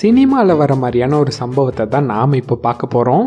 சினிமாவில் வர மாதிரியான ஒரு சம்பவத்தை தான் நாம் இப்போ பார்க்க போகிறோம்.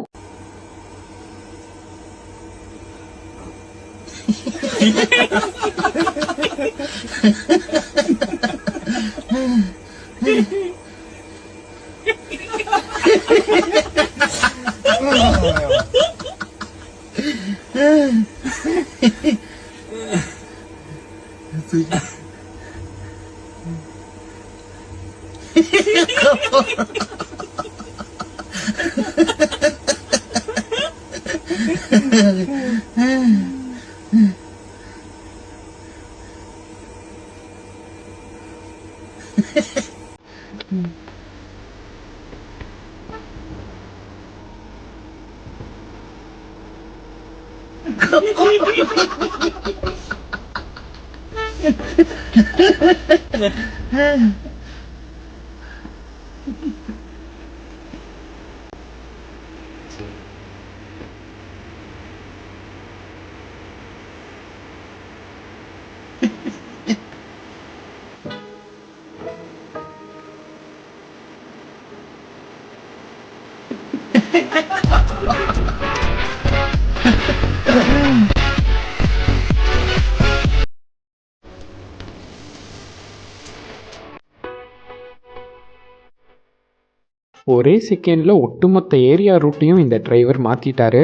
ஒரே செகண்ட்ல ஒட்டுமொத்த ஏரியா ரூட்டையும் இந்த driver மாத்திட்டாரு.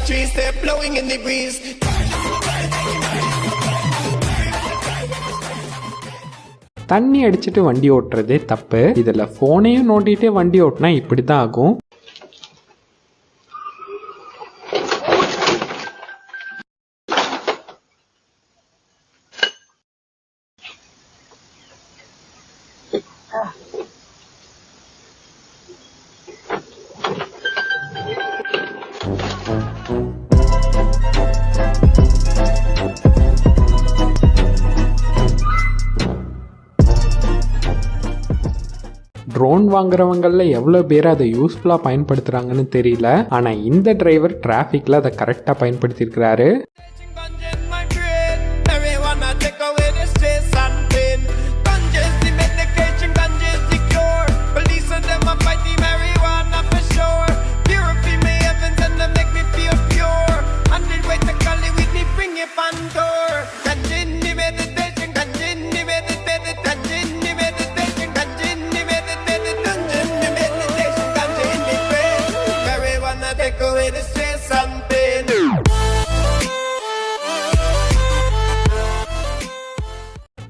Trees they're blowing in the breeze. தண்ணி அடிச்சுட்டு வண்டி ஓட்டுறதே தப்பு. இதில் ஃபோனையும் நோண்டிட்டே வண்டி ஓட்டினா இப்படி தான் ஆகும். ட்ரோன் வாங்குறவங்கள எவ்வளோ பேர் அதை யூஸ்ஃபுல்லாக பயன்படுத்துகிறாங்கன்னு தெரியல. ஆனால் இந்த டிரைவர் டிராஃபிக்கில் அதை கரெக்டாக பயன்படுத்தியிருக்கிறாரு.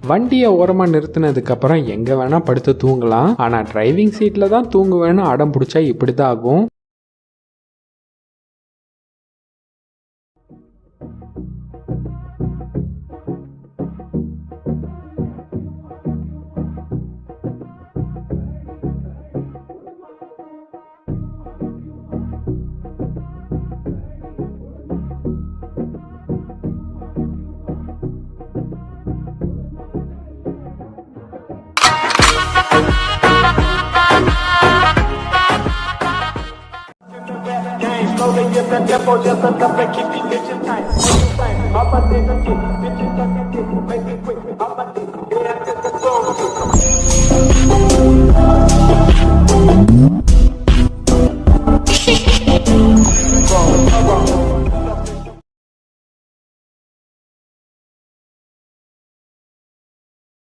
வண்டியை ஓரமாக நிறுத்தினதுக்கப்புறம் எங்கே வேணால் படுத்து தூங்கலாம். ஆனால் டிரைவிங் சீட்டில் தான் தூங்குவேன்னு அடம் பிடிச்சா இப்படி தான் ஆகும். Slowly get the tempo just enough to keep these bitches tight. All my niggas get bitches tucking dick, make it quick. All my niggas